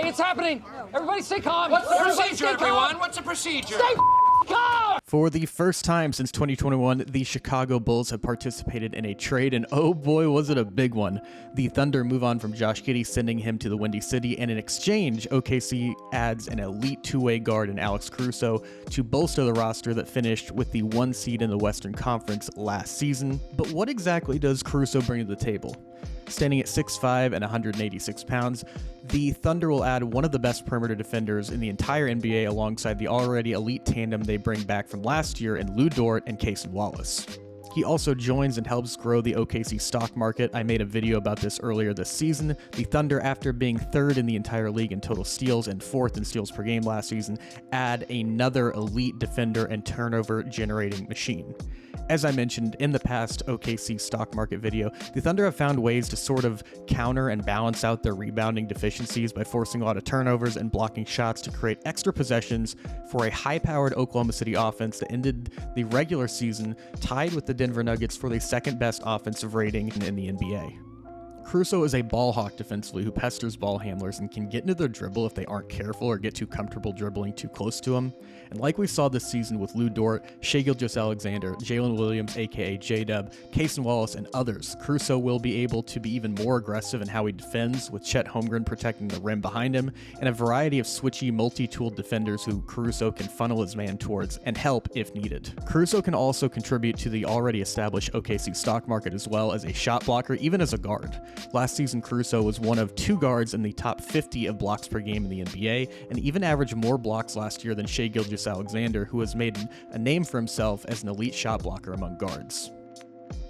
Okay, it's happening. Everybody stay calm. What's the procedure, everyone? What's the procedure? Stay calm! For the first time since 2021, the Chicago Bulls have participated in a trade, and oh boy, was it a big one. The Thunder move on from Josh Giddey, sending him to the Windy City, and in exchange, OKC adds an elite two-way guard in Alex Caruso to bolster the roster that finished with the 1 seed in the Western Conference last season. But what exactly does Caruso bring to the table? Standing at 6'5" and 186 pounds, the Thunder will add one of the best perimeter defenders in the entire NBA alongside the already elite tandem they bring back from last year in Lou Dort and Cason Wallace. He also joins and helps grow the OKC stock market. I made a video about this earlier this season. The Thunder, after being third in the entire league in total steals and fourth in steals per game last season, add another elite defender and turnover generating machine. As I mentioned in the past OKC stock market video, the Thunder have found ways to sort of counter and balance out their rebounding deficiencies by forcing a lot of turnovers and blocking shots to create extra possessions for a high-powered Oklahoma City offense that ended the regular season tied with the Denver Nuggets for the second best offensive rating in the NBA. Caruso is a ball hawk defensively who pesters ball handlers and can get into their dribble if they aren't careful or get too comfortable dribbling too close to him. And like we saw this season with Lou Dort, Shai Gilgeous-Alexander, Jalen Williams aka jdub, Cason Wallace, and others, Caruso will be able to be even more aggressive in how he defends, with Chet Holmgren protecting the rim behind him, and a variety of switchy, multi-tooled defenders who Caruso can funnel his man towards and help if needed. Caruso can also contribute to the already established OKC stock market as well as a shot blocker, even as a guard. Last season, Caruso was one of 2 guards in the top 50 of blocks per game in the NBA, and even averaged more blocks last year than Shai Gilgeous-Alexander, who has made a name for himself as an elite shot blocker among guards.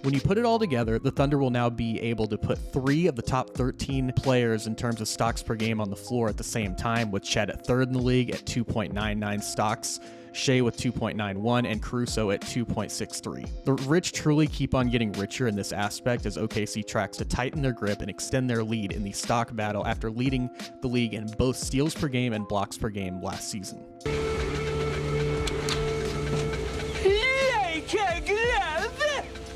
When you put it all together, the Thunder will now be able to put 3 of the top 13 players in terms of stocks per game on the floor at the same time, with Chet at 3rd in the league at 2.99 stocks, Shai with 2.91, and Caruso at 2.63. The rich truly keep on getting richer in this aspect as OKC tracks to tighten their grip and extend their lead in the stock battle after leading the league in both steals per game and blocks per game last season.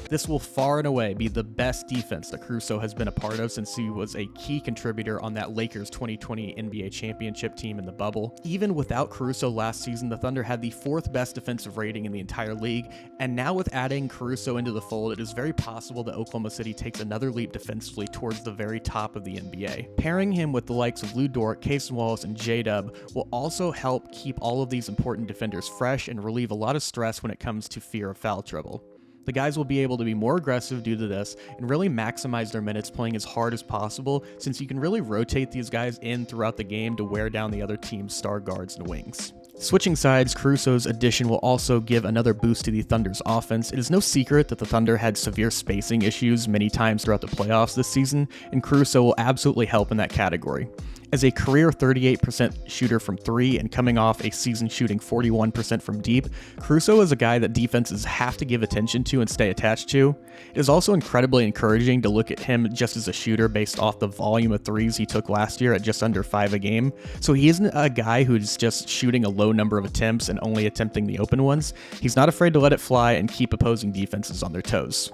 This will far and away be the best defense that Caruso has been a part of since he was a key contributor on that Lakers 2020 NBA championship team in the bubble. Even without Caruso last season, the Thunder had the 4th best defensive rating in the entire league, and now with adding Caruso into the fold, it is very possible that Oklahoma City takes another leap defensively towards the very top of the NBA. Pairing him with the likes of Lou Dort, Cason Wallace, and jdub will also help keep all of these important defenders fresh and relieve a lot of stress when it comes to fear of foul trouble. The guys will be able to be more aggressive due to this and really maximize their minutes playing as hard as possible, since you can really rotate these guys in throughout the game to wear down the other team's star guards and wings. Switching sides, Caruso's addition will also give another boost to the Thunder's offense. It is no secret that the Thunder had severe spacing issues many times throughout the playoffs this season, and Caruso will absolutely help in that category. As a career 38% shooter from 3 and coming off a season shooting 41% from deep, Caruso is a guy that defenses have to give attention to and stay attached to. It is also incredibly encouraging to look at him just as a shooter based off the volume of threes he took last year at just under 5 a game. So he isn't a guy who's just shooting a low number of attempts and only attempting the open ones. He's not afraid to let it fly and keep opposing defenses on their toes.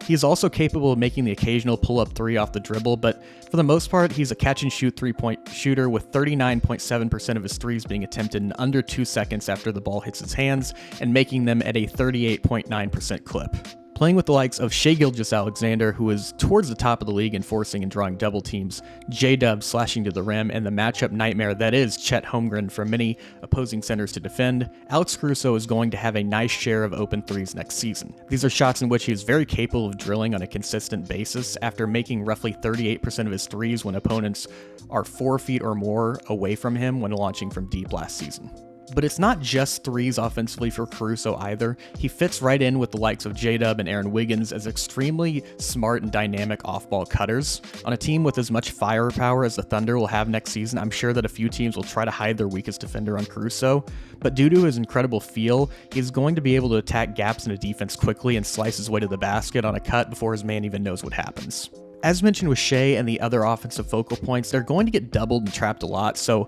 He is also capable of making the occasional pull-up 3 off the dribble, but for the most part, he's a catch-and-shoot 3-point shooter with 39.7% of his threes being attempted in under 2 seconds after the ball hits his hands, and making them at a 38.9% clip. Playing with the likes of Shai Gilgeous-Alexander, who is towards the top of the league in forcing and drawing double teams, jdub slashing to the rim, and the matchup nightmare that is Chet Holmgren for many opposing centers to defend, Alex Caruso is going to have a nice share of open threes next season. These are shots in which he is very capable of drilling on a consistent basis after making roughly 38% of his threes when opponents are 4 feet or more away from him when launching from deep last season. But it's not just threes offensively for Caruso either. He fits right in with the likes of jdub and Aaron Wiggins as extremely smart and dynamic off-ball cutters. On a team with as much firepower as the Thunder will have next season, I'm sure that a few teams will try to hide their weakest defender on Caruso, but due to his incredible feel, he's going to be able to attack gaps in a defense quickly and slice his way to the basket on a cut before his man even knows what happens. As mentioned with Shai and the other offensive focal points, they're going to get doubled and trapped a lot, so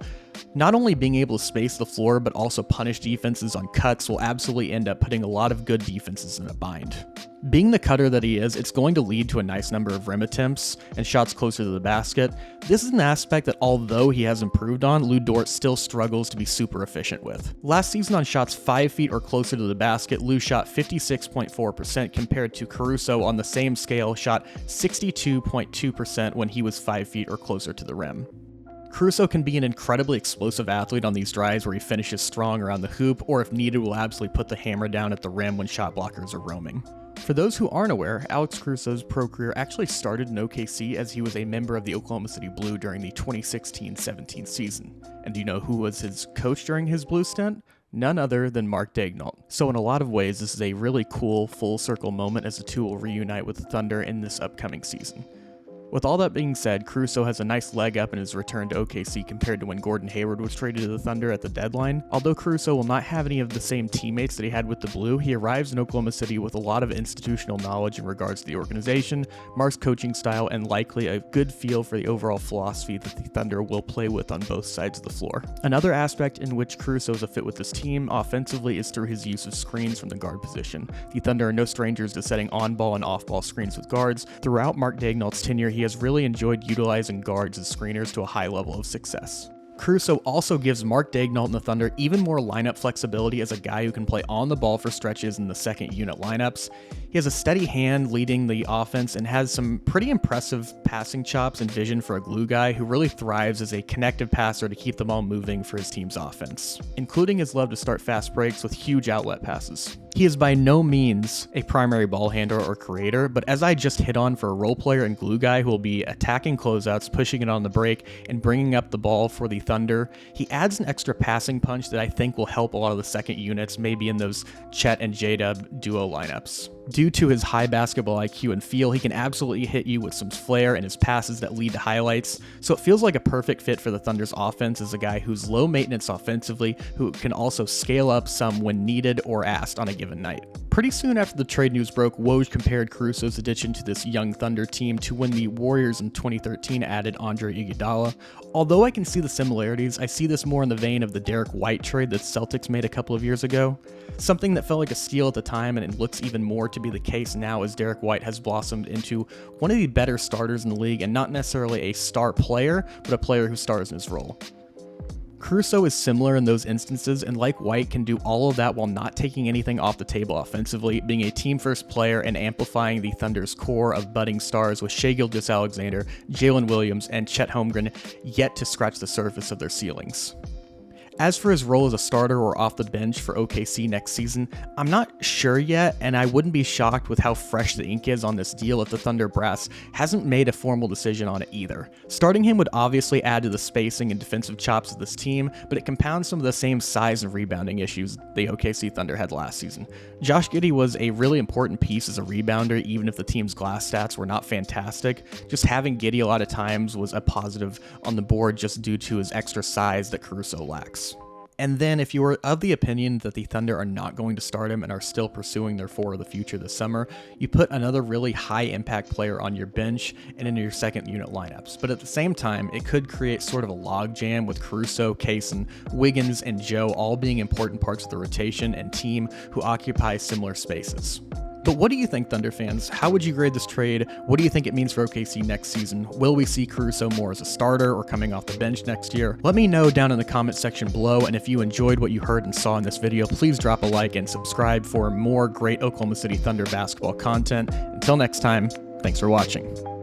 Not only being able to space the floor, but also punish defenses on cuts will absolutely end up putting a lot of good defenses in a bind. Being the cutter that he is, it's going to lead to a nice number of rim attempts and shots closer to the basket. This is an aspect that, although he has improved on, Lu Dort still struggles to be super efficient with. Last season on shots 5 feet or closer to the basket, Lu shot 56.4% compared to Caruso on the same scale shot 62.2% when he was 5 feet or closer to the rim. Caruso can be an incredibly explosive athlete on these drives where he finishes strong around the hoop, or if needed will absolutely put the hammer down at the rim when shot blockers are roaming. For those who aren't aware, Alex Caruso's pro career actually started in OKC as he was a member of the Oklahoma City Blue during the 2016-17 season. And do you know who was his coach during his Blue stint? None other than Mark Daigneault. So in a lot of ways, this is a really cool full circle moment as the two will reunite with the Thunder in this upcoming season. With all that being said, Caruso has a nice leg up in his return to OKC compared to when Gordon Hayward was traded to the Thunder at the deadline. Although Caruso will not have any of the same teammates that he had with the Blue, he arrives in Oklahoma City with a lot of institutional knowledge in regards to the organization, Mark's coaching style, and likely a good feel for the overall philosophy that the Thunder will play with on both sides of the floor. Another aspect in which Caruso is a fit with this team offensively is through his use of screens from the guard position. The Thunder are no strangers to setting on-ball and off-ball screens with guards. Throughout Mark Daigneault's tenure, he has really enjoyed utilizing guards as screeners to a high level of success. Caruso also gives Mark Daigneault and the Thunder even more lineup flexibility as a guy who can play on the ball for stretches in the second unit lineups. He has a steady hand leading the offense and has some pretty impressive passing chops and vision for a glue guy who really thrives as a connective passer to keep the ball moving for his team's offense, including his love to start fast breaks with huge outlet passes. He is by no means a primary ball handler or creator, but as I just hit on for a role player and glue guy who will be attacking closeouts, pushing it on the break, and bringing up the ball for the Thunder, he adds an extra passing punch that I think will help a lot of the second units, maybe in those Chet and jdub duo lineups. Due to his high basketball IQ and feel, he can absolutely hit you with some flair and his passes that lead to highlights, so it feels like a perfect fit for the Thunder's offense as a guy who's low maintenance offensively, who can also scale up some when needed or asked on a given night. Pretty soon after the trade news broke, Woj compared Caruso's addition to this young Thunder team to when the Warriors in 2013 added Andre Iguodala. Although I can see the similarities, I see this more in the vein of the Derrick White trade that Celtics made a couple of years ago. Something that felt like a steal at the time, and it looks even more to be the case now as Derrick White has blossomed into one of the better starters in the league, and not necessarily a star player, but a player who stars in his role. Caruso is similar in those instances, and like White, can do all of that while not taking anything off the table offensively, being a team-first player and amplifying the Thunder's core of budding stars with Shai Gilgeous-Alexander, Jalen Williams, and Chet Holmgren yet to scratch the surface of their ceilings. As for his role as a starter or off the bench for OKC next season, I'm not sure yet, and I wouldn't be shocked with how fresh the ink is on this deal if the Thunder brass hasn't made a formal decision on it either. Starting him would obviously add to the spacing and defensive chops of this team, but it compounds some of the same size and rebounding issues the OKC Thunder had last season. Josh Giddey was a really important piece as a rebounder, even if the team's glass stats were not fantastic. Just having Giddey a lot of times was a positive on the board just due to his extra size that Caruso lacks. And then if you are of the opinion that the Thunder are not going to start him and are still pursuing their four of the future this summer, you put another really high impact player on your bench and into your second unit lineups. But at the same time, it could create sort of a logjam with Caruso, Kaysen, Wiggins, and Joe all being important parts of the rotation and team who occupy similar spaces. But what do you think, Thunder fans? How would you grade this trade? What do you think it means for OKC next season? Will we see Caruso more as a starter or coming off the bench next year? Let me know down in the comment section below, and if you enjoyed what you heard and saw in this video, please drop a like and subscribe for more great Oklahoma City Thunder basketball content. Until next time, thanks for watching.